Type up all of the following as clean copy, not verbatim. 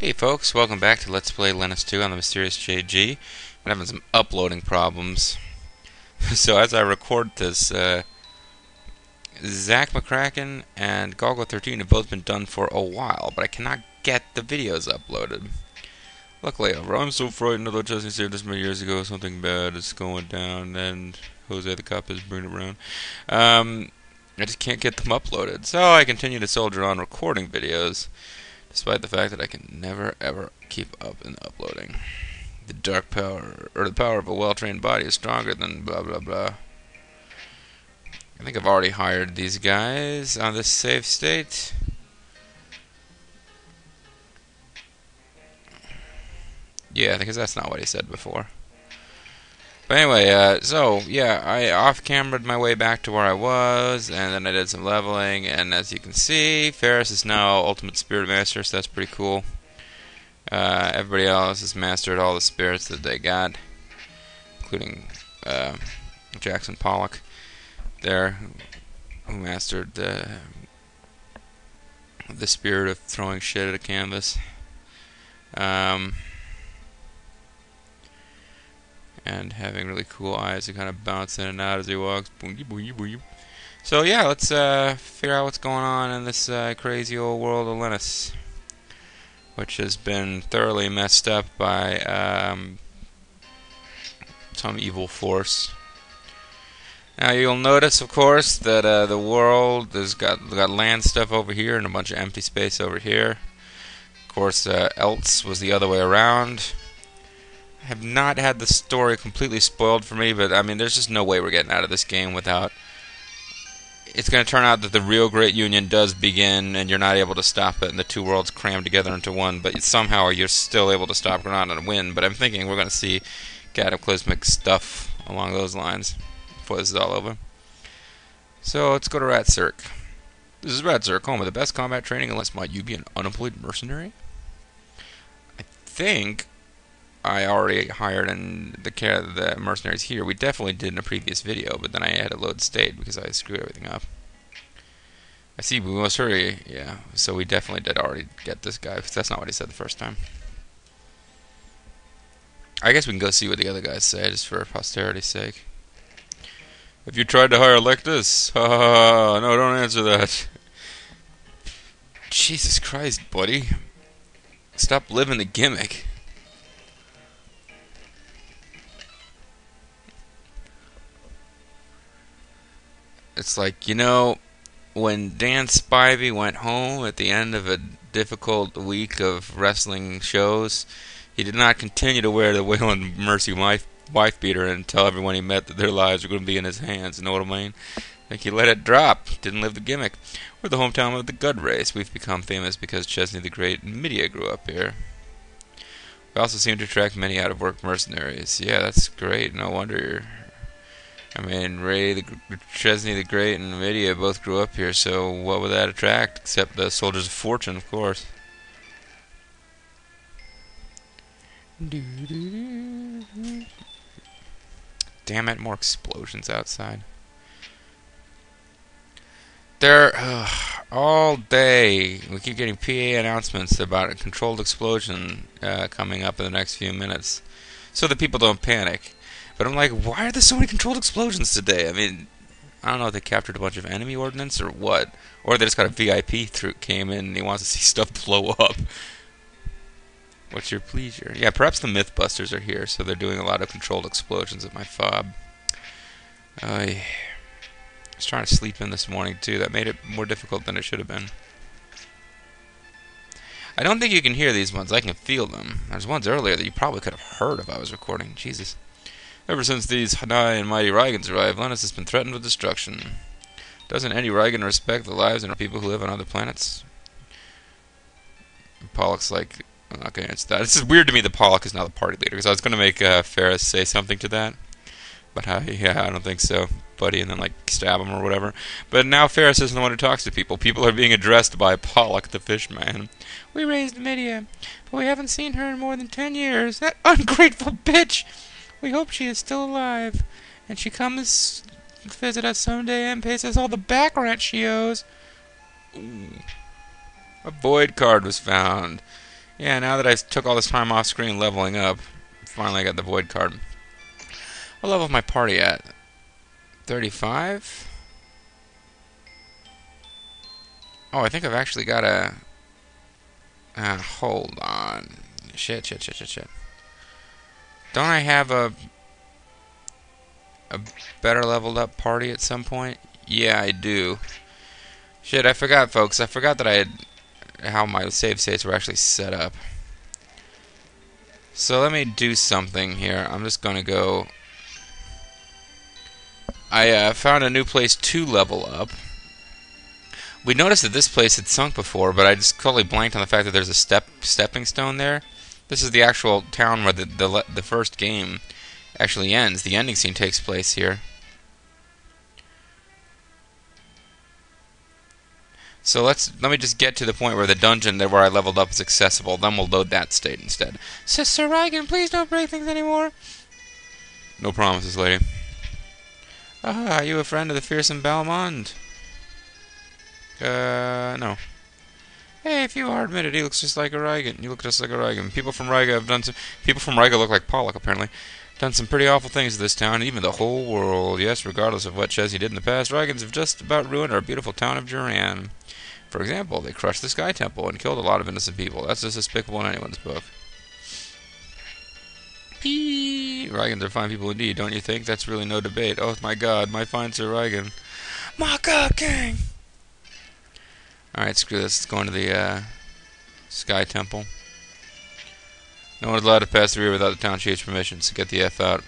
Hey folks, welcome back to Let's Play Lennus 2 on the Mysterious JG. I'm having some uploading problems. So as I record this, Zach McCracken and Golgo13 have both been done for a while, but I cannot get the videos uploaded. Luckily, I'm so frightened, although Justin said this many years ago, something bad is going down, and Jose the cop is bringing it around. I just can't get them uploaded, so I continue to soldier on recording videos, despite the fact that I can never ever keep up in the uploading. The dark power, or the power of a well-trained body is stronger than blah blah blah. I think I've already hired these guys on this save state. Yeah, because that's not what he said before. But anyway, so yeah, I off-camered my way back to where I was, and then I did some leveling, and as you can see, Ferris is now Ultimate Spirit Master, so that's pretty cool. Everybody else has mastered all the spirits that they got, including Jackson Pollock there, who mastered the spirit of throwing shit at a canvas. And having really cool eyes that kind of bounce in and out as he walks. So yeah, let's figure out what's going on in this crazy old world of Lennus, which has been thoroughly messed up by some evil force. Now you'll notice, of course, that the world has got land stuff over here and a bunch of empty space over here. Of course, else was the other way around. I have not had the story completely spoiled for me, but I mean, there's just no way we're getting out of this game without... It's going to turn out that the real Great Union does begin, and you're not able to stop it, and the two worlds cram together into one, but somehow you're still able to stop Granada and win. But I'm thinking we're going to see cataclysmic stuff along those lines before this is all over. So let's go to Rat Cirque. This is Rat Cirque, home of the best combat training, unless might you be an unemployed mercenary? I think I already hired the mercenaries here. We definitely did in a previous video, but then I had to load state because I screwed everything up. I see, we must hurry. Yeah, so we definitely did already get this guy, because that's not what he said the first time. I guess we can go see what the other guys say, just for posterity's sake. Have you tried to hire Lennus? Ha ha ha, no, don't answer that. Jesus Christ, buddy. Stop living the gimmick. It's like, you know, when Dan Spivey went home at the end of a difficult week of wrestling shows, he did not continue to wear the Waylon Mercy wife beater and tell everyone he met that their lives were going to be in his hands. You know what I mean? Like, he let it drop. Didn't live the gimmick. We're the hometown of the Gud race. We've become famous because Chesney the Great and Midia grew up here. We also seem to attract many out-of-work mercenaries. Yeah, that's great. No wonder you're... I mean, Chesney the Great and Midia both grew up here, so what would that attract? Except the soldiers of fortune, of course. Damn it, more explosions outside. There, all day, we keep getting PA announcements about a controlled explosion coming up in the next few minutes, so that people don't panic. But I'm like, why are there so many controlled explosions today? I mean, I don't know if they captured a bunch of enemy ordnance or what. Or they just got a VIP came in and he wants to see stuff blow up. What's your pleasure? Yeah, perhaps the Mythbusters are here, so they're doing a lot of controlled explosions at my fob. I was trying to sleep in this morning, too. That made it more difficult than it should have been. I don't think you can hear these ones. I can feel them. There's ones earlier that you probably could have heard if I was recording. Jesus. Ever since these high and mighty Rygans arrived, Lennus has been threatened with destruction. Doesn't any Rygan respect the lives and people who live on other planets? Pollock's like, I'm not going to answer that. It's just weird to me that Pollock is now the party leader, because I was going to make Ferris say something to that. But yeah, I don't think so, buddy, and then like stab him or whatever. But now Ferris isn't the one who talks to people. People are being addressed by Pollock the fishman. We raised Midia, but we haven't seen her in more than 10 years. That ungrateful bitch! We hope she is still alive, and she comes to visit us someday and pays us all the back rent she owes. Ooh. A void card was found. Yeah, now that I took all this time off screen leveling up, finally I got the void card. What level is my party at? 35? Oh, I think I've actually got a... hold on. Shit. Don't I have a better leveled up party at some point? Yeah, I do. Shit, I forgot, folks. I forgot that I had... how my save states were actually set up. So let me do something here. I'm just gonna go... I found a new place to level up. We noticed that this place had sunk before, but I just totally blanked on the fact that there's a stepping stone there. This is the actual town where the first game actually ends. The ending scene takes place here. So let me just get to the point where the dungeon there where I leveled up is accessible. Then we'll load that state instead. Sir Reagan, please don't break things anymore. No promises, lady. Ah, are you a friend of the fearsome Balmond? No. Hey, if you are, admit it, he looks just like a Reagan. You look just like a Reagan. People from Riga look like Pollock, apparently. Done some pretty awful things to this town, and even the whole world. Yes, regardless of what Chesney did in the past, Reagans have just about ruined our beautiful town of Duran. For example, they crushed the Sky Temple and killed a lot of innocent people. That's just despicable in anyone's book. Pee! Reagans are fine people indeed, don't you think? That's really no debate. Oh my god, my fine Sir Reagan. My god, king! Alright, screw this. Let's go into the Sky Temple. No one's allowed to pass through here without the town chief's permission, so get the F out.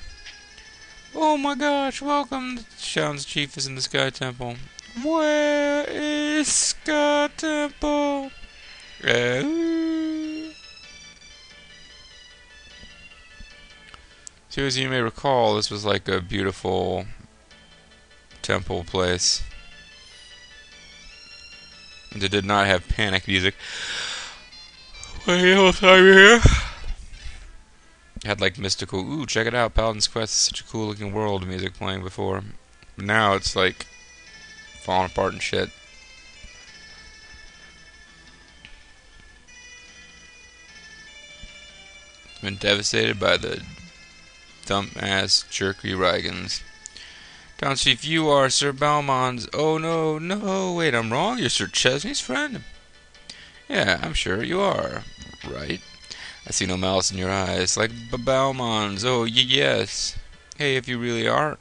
Oh my gosh, welcome! The town's chief is in the Sky Temple. Where is Sky Temple? So as you may recall, this was like a beautiful temple place. And it did not have panic music. What the hell time here? Had like mystical, ooh, check it out, Paladin's Quest is such a cool looking world music playing before. But now it's like falling apart and shit. It's been devastated by the dumb-ass jerky Reagans. Town Chief, you are Sir Balmond's... Oh, no, wait, I'm wrong. You're Sir Chesney's friend? Yeah, I'm sure you are. Right. I see no malice in your eyes. Like Balmond's. Oh, yes. Hey, if you really are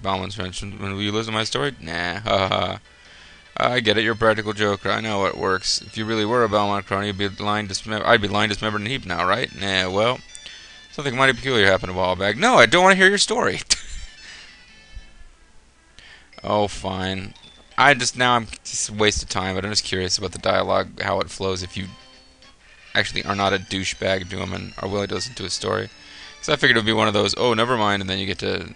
Balmond's friend, will you listen to my story? Nah, haha. I get it, you're a practical joker. I know how it works. If you really were a Balmond crony, I'd be lying dismembered in a heap now, right? Nah, well, something mighty peculiar happened a while back. No, I don't want to hear your story. Oh, fine. I'm just a waste of time, but I'm just curious about the dialogue, how it flows if you actually are not a douchebag to him and are willing to listen to his story. Because I figured it would be one of those, oh, never mind, and then you get to...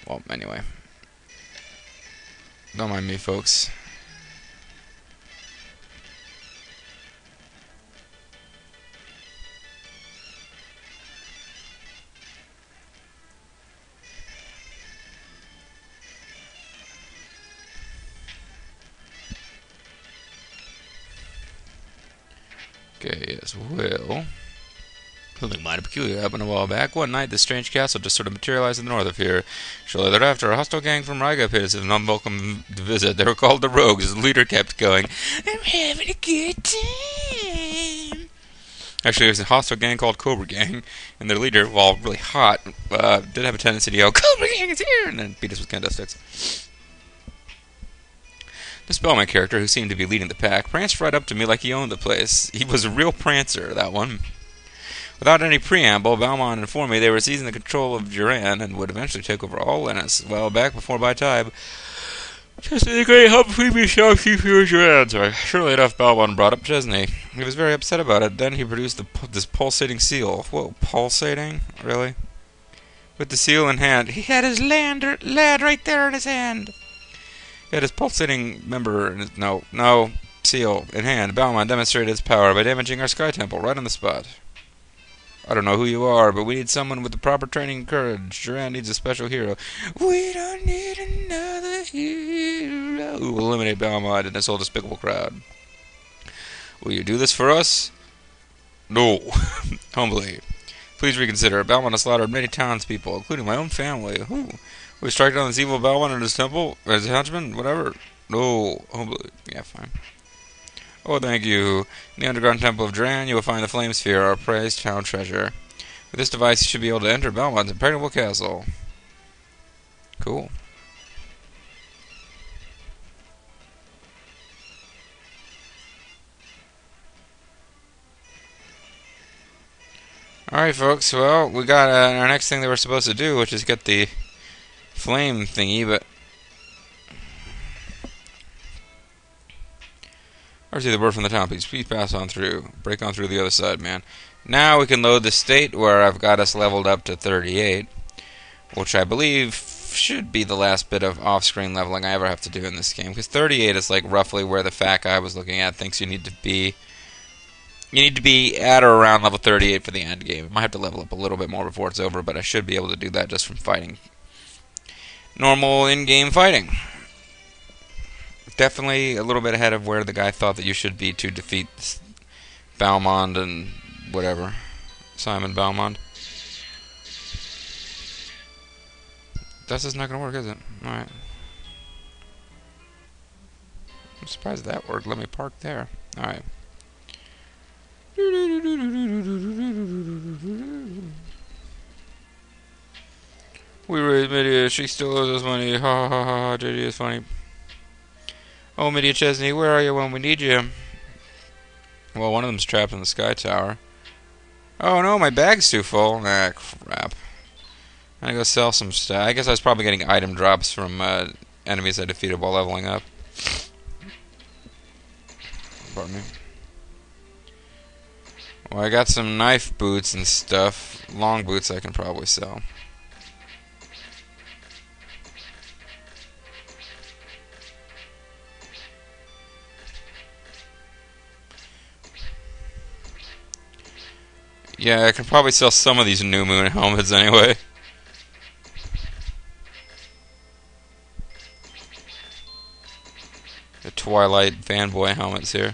Well, anyway. Don't mind me, folks. Okay, yes, well... Something mighty peculiar happened a while back. One night, this strange castle just sort of materialized in the north of here. Shortly thereafter, a hostile gang from Riga paid us an unwelcome visit. They were called the Rogues. The leader kept going, I'm having a good time. Actually, it was a hostile gang called Cobra Gang, and their leader, while really hot, did have a tendency to yell, Cobra Gang is here! And then beat us with kendo sticks. The Spellman character, who seemed to be leading the pack, pranced right up to me like he owned the place. He was a real prancer, that one. Without any preamble, Balmond informed me they were seizing the control of Duran and would eventually take over all Lennus. Well, back before my time, Chesney the Great helped free me sharp chief here at Duran. Sorry. Surely enough, Balmond brought up Chesney. He was very upset about it. Then he produced this pulsating seal. Whoa, pulsating? Really? With the seal in hand. He had his lad right there in his hand. He had his pulsating member in his... No, seal in hand. Balmond demonstrated his power by damaging our Sky Temple right on the spot. I don't know who you are, but we need someone with the proper training and courage. Duran needs a special hero. We don't need another hero who will eliminate Balmond and this whole despicable crowd. Will you do this for us? No. Humbly. Please reconsider. Balmond has slaughtered many townspeople, including my own family. Who? We strike down this evil Balmond and his temple? As a henchman? Whatever. No. Humbly. Yeah, fine. Oh, thank you. In the underground temple of Dran, you will find the flame sphere, our prized town treasure. With this device, you should be able to enter Balmond's impregnable castle. Cool. Alright, folks. Well, we got our next thing that we're supposed to do, which is get the flame thingy, but I received the word from the town. Please pass on through. Break on through the other side, man. Now we can load the state where I've got us leveled up to 38, which I believe should be the last bit of off-screen leveling I ever have to do in this game, because 38 is like roughly where the fat guy I was looking at thinks you need to be. You need to be at or around level 38 for the end game. I might have to level up a little bit more before it's over, but I should be able to do that just from fighting. Normal in-game fighting. Definitely a little bit ahead of where the guy thought that you should be to defeat Balmond and whatever. Simon Balmond. This is not going to work, is it? Alright. I'm surprised that worked. Let me park there. Alright. We raised Medea. She still owes us money. Ha ha ha ha. JD is funny. Oh, Medea Chesney, where are you when we need you? Well, one of them's trapped in the Sky Tower. Oh no, my bag's too full. Ah, crap. I'm gonna go sell some stuff. I guess I was probably getting item drops from enemies I defeated while leveling up. Pardon me. Well, I got some knife boots and stuff. Long boots I can probably sell. Yeah, I can probably sell some of these New Moon helmets anyway. The Twilight fanboy helmets here.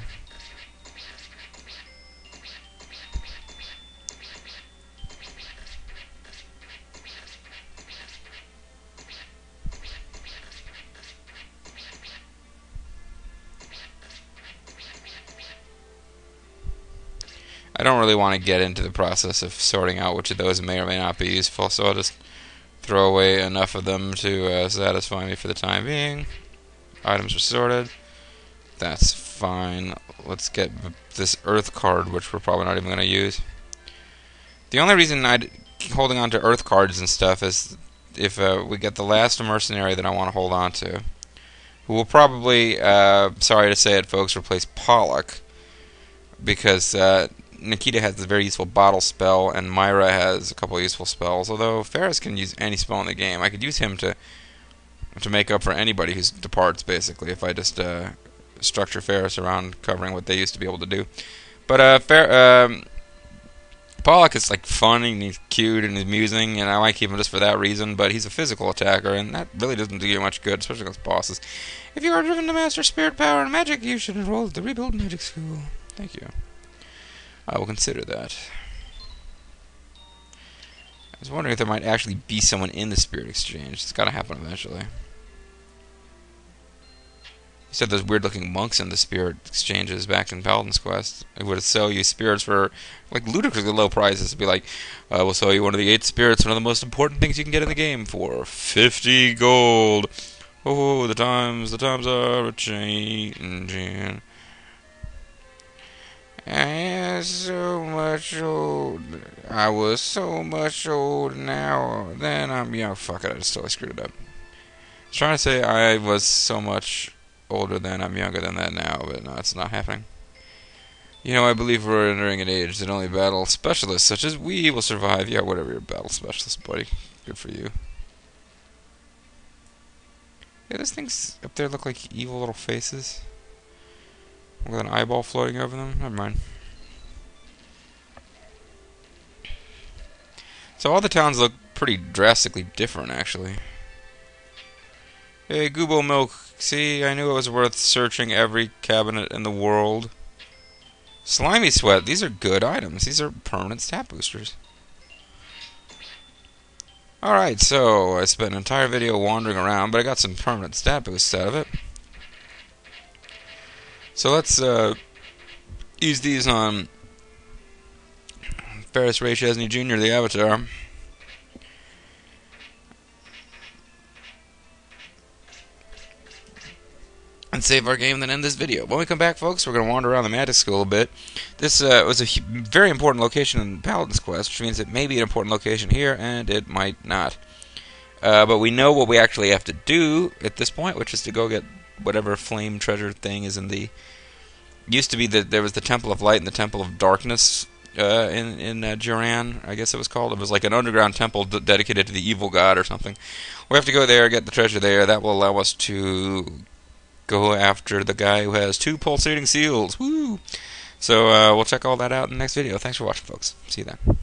I don't really want to get into the process of sorting out which of those may or may not be useful, so I'll just throw away enough of them to satisfy me for the time being. Items are sorted. That's fine. Let's get this Earth card, which we're probably not even going to use. The only reason I'm holding on to Earth cards and stuff is if we get the last mercenary that I want to hold on to, who will probably, sorry to say it, folks, replace Pollock, because Nikita has a very useful bottle spell, and Myra has a couple of useful spells, although Ferris can use any spell in the game. I could use him to make up for anybody who departs, basically, if I just structure Ferris around covering what they used to be able to do. But Pollock is like fun, and he's cute, and he's amusing, and I like him just for that reason, but he's a physical attacker, and that really doesn't do you much good, especially against bosses. If you are driven to master spirit power and magic, you should enroll at the Rebuild Magic School. Thank you. I will consider that. I was wondering if there might actually be someone in the Spirit Exchange. It's got to happen eventually. You said there's weird-looking monks in the Spirit Exchanges back in Paladin's Quest. It would sell you spirits for like ludicrously low prices. It'd be like, we'll sell you one of the 8 spirits, one of the most important things you can get in the game, for 50 gold. Oh, the times are a-changing. I was so much old. I was so much old now. Then I'm young. Fuck it, I just totally screwed it up. I was trying to say I was so much older than I'm younger than that now, but no, it's not happening. You know, I believe we're entering an age that only battle specialists such as we will survive. Yeah, whatever, you're a battle specialist, buddy. Good for you. Yeah, those things up there look like evil little faces with an eyeball floating over them. Never mind. So all the towns look pretty drastically different, actually. Hey, Goobo Milk. See, I knew it was worth searching every cabinet in the world. Slimy Sweat. These are good items. These are permanent stat boosters. Alright, so I spent an entire video wandering around, but I got some permanent stat boosts out of it. So let's use these on Ferris Ray Chesney Jr., the Avatar. And save our game, then end this video. When we come back, folks, we're going to wander around the Magic School a bit. This was a very important location in Paladin's Quest, which means it may be an important location here, and it might not. But we know what we actually have to do at this point, which is to go get whatever flame treasure thing is in the... Used to be that there was the Temple of Light and the Temple of Darkness in Duran, I guess it was called. It was like an underground temple dedicated to the evil god or something. We have to go there, get the treasure there. That will allow us to go after the guy who has 2 pulsating seals. Woo! So we'll check all that out in the next video. Thanks for watching, folks. See you then.